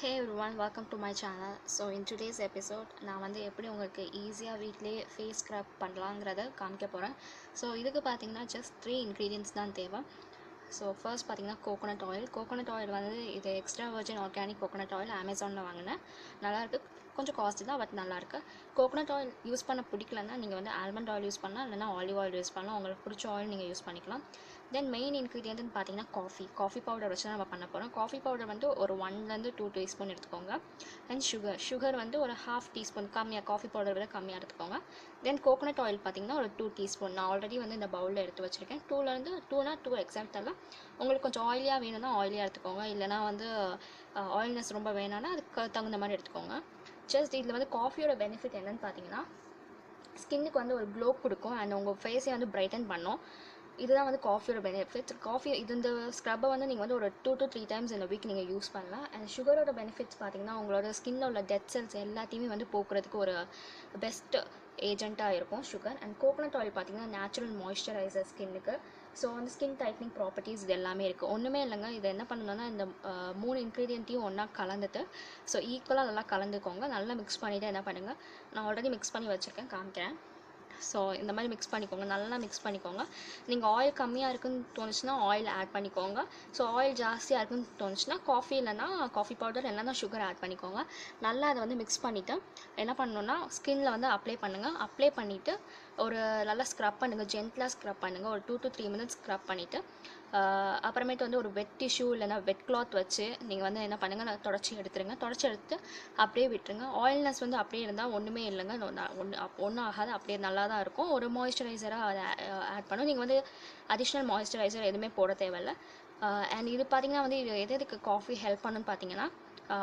Hey everyone, welcome to my channel. So in today's episode நான் வந்து எப்படி உங்களுக்கு ஈஸியாக வீட்டிலேயே ஃபேஸ் ஸ்க்ரப் பண்ணலாங்கிறத காமிக்க போகிறேன். ஸோ இதுக்கு பார்த்தீங்கன்னா ஜஸ்ட் 3 ingredients தான் தேவை. ஸோ ஃபர்ஸ்ட் பார்த்தீங்கன்னா கோகோனட் ஆயில் வந்து இது extra virgin organic coconut oil அமேசானில் வாங்கினேன். நல்லாயிருக்கு, கொஞ்சம் காஸ்ட்லி தான், பட் நல்லாயிருக்கு. கோகோனட் ஆயில் யூஸ் பண்ண பிடிக்கலன்னா நீங்கள் வந்து ஆல்மண்ட் ஆயில் யூஸ் பண்ணலாம், இல்லைனா ஆலிவ் ஆயில் யூஸ் பண்ணலாம். உங்களுக்கு பிடிச்ச ஆயில் நீங்கள் யூஸ் பண்ணிக்கலாம். தென் மெயின் இன்க்ரீடியன்ட்னு பார்த்தீங்கன்னா காஃபி பவுடர் வச்சு தான் நம்ம பண்ண போகிறோம். காஃபி பவுடர் வந்து ஒரு 1-2 டீஸ்பூன் எடுத்துக்கோங்க. அண்ட் சுகர் வந்து ஒரு 1/2 டீஸ்பூன் கம்மியாக, காஃபி பவுடர் விட கம்மியாக எடுத்துக்கோங்க. தென் கோகோனட் ஆயில் பார்த்தீங்கன்னா ஒரு 2 டீஸ்பூன் நான் ஆல்ரெடி வந்து இந்த பவுலில் எடுத்து வச்சுருக்கேன். 2 எக்ஸாக்ட் எல்லாம். உங்களுக்கு கொஞ்சம் ஆயிலியாக வேணும்னா ஆயிலியாக எடுத்துக்கோங்க, இல்லைனா வந்து ஆயில்னஸ் ரொம்ப வேணான்னா அதுக்கு தகுந்த மாதிரி எடுத்துக்கோங்க. ஜஸ்ட் இதில் வந்து காஃபியோட பெனிஃபிட் என்னென்னு பார்த்தீங்கன்னா, ஸ்கின்னுக்கு வந்து ஒரு க்ளோ கொடுக்கும் அண்ட் உங்கள் ஃபேஸை வந்து பிரைட்டன் பண்ணும். இதுதான் வந்து காஃபியோட பெனிஃபிட். இந்த ஸ்க்ரப்பை வந்து நீங்கள் வந்து ஒரு 2 to 3 டைம்ஸ் இந்த வீக் நீங்கள் யூஸ் பண்ணலாம். அண்ட் சுகரோட பெனிஃபிட்ஸ் பார்த்தீங்கன்னா, உங்களோட ஸ்கின்னில் உள்ள டெட் செல்ஸ் எல்லாத்தையுமே வந்து போக்குறதுக்கு ஒரு பெஸ்ட் ஏஜெண்ட்டாக இருக்கும் சுகர். அண்ட் கோகோனட் ஆயில் பார்த்தீங்கன்னா நேச்சுரல் மாய்ஸ்சரைசர் ஸ்கின்னுக்கு. ஸோ வந்து ஸ்கின் டைட்னிங் ப்ராப்பர்ட்டிஸ் இது எல்லாமே இருக்குது. ஒன்றுமே இல்லைங்க, இதை என்ன பண்ணணும்னா இந்த 3 இன்க்ரீடியண்ட்டையும் ஒன்றா கலந்துட்டு ஸோ ஈக்குவலாக நல்லா கலந்துக்கோங்க. நல்லா மிக்ஸ் பண்ணிவிட்டு என்ன பண்ணுங்கள், நான் ஆல்ரெடி மிக்ஸ் பண்ணி வச்சுருக்கேன், காமிக்கிறேன். ஸோ இந்த மாதிரி மிக்ஸ் பண்ணிக்கோங்க, நல்லா மிக்ஸ் பண்ணிக்கோங்க. நீங்கள் ஆயில் கம்மியாக இருக்குன்னு தோணுச்சுன்னா ஆயில் ஆட் பண்ணிக்கோங்க. ஸோ ஆயில் ஜாஸ்தியாக இருக்குன்னு தோணுச்சுன்னா காஃபி இல்லைனா காஃபி பவுடர் இல்லைனா சுகர் ஆட் பண்ணிக்கோங்க. நல்லா அதை வந்து மிக்ஸ் பண்ணிவிட்டு என்ன பண்ணணுன்னா ஸ்கின்னில் வந்து அப்ளை பண்ணுங்கள். அப்ளை பண்ணிவிட்டு ஒரு நல்லா ஸ்க்ரப் பண்ணுங்கள், ஜென்டலாக ஸ்க்ரப் பண்ணுங்கள். ஒரு 2 to 3 minutes ஸ்க்ரப் பண்ணிவிட்டு அப்புறமேட்டு வந்து ஒரு வெட் டிஷ்யூ இல்லைனா வெட் கிளாத் வச்சு நீங்கள் வந்து என்ன பண்ணுங்கள், தொடச்சி எடுத்துட்டு அப்படியே விட்டுருங்க. ஆயில்னஸ் வந்து அப்படியே இருந்தால் ஒன்றுமே இல்லைங்க, ஒன்றும் ஆகாது, அப்படியே நல்லா தான் இருக்கும். ஒரு மாய்ஸ்சரைசராக அதை ஆட் பண்ணும். நீங்கள் வந்து அடிஷ்னல் மாய்ஸ்சரைசர் எதுவுமே போட தேவையில்லை. அண்ட் இது பார்த்திங்கன்னா வந்து இது எதுக்கு காஃபி ஹெல்ப் பண்ணுன்னு பார்த்தீங்கன்னா,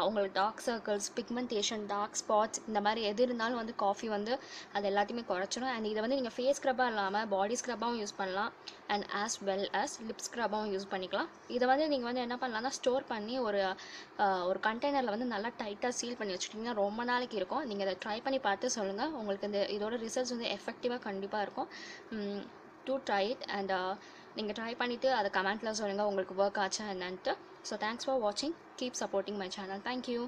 உங்களுக்கு dark circles, pigmentation, dark spots இந்த மாதிரி எது இருந்தாலும் வந்து காஃபி வந்து அது எல்லாத்தையுமே குறைச்சிடும். அண்ட் இதை வந்து நீங்கள் ஃபேஸ் ஸ்க்ரப்பாக இல்லாமல் பாடி ஸ்க்ரப்பாகவும் யூஸ் பண்ணலாம். And as well as lip ஸ்க்ரப்பாகவும் யூஸ் பண்ணிக்கலாம். இதை வந்து நீங்கள் வந்து என்ன பண்ணலாம்னா ஸ்டோர் பண்ணி ஒரு கண்டெய்னரில் வந்து நல்லா டைட்டாக சீல் பண்ணி வச்சுட்டிங்கன்னா ரொம்ப நாளைக்கு இருக்கும். நீங்கள் அதை ட்ரை பண்ணி பார்த்து சொல்லுங்கள், உங்களுக்கு இதோட ரிசல்ட்ஸ் வந்து எஃபெக்டிவாக கண்டிப்பாக இருக்கும். டு ட்ரை இட் அண்ட் நீங்கள் ட்ரை பண்ணிவிட்டு அதை கமெண்ட்டில் சொல்லுங்கள் உங்களுக்கு ஒர்க் ஆச்சா என்னன்ட்டு. So thanks for watching. Keep supporting my channel. Thank you.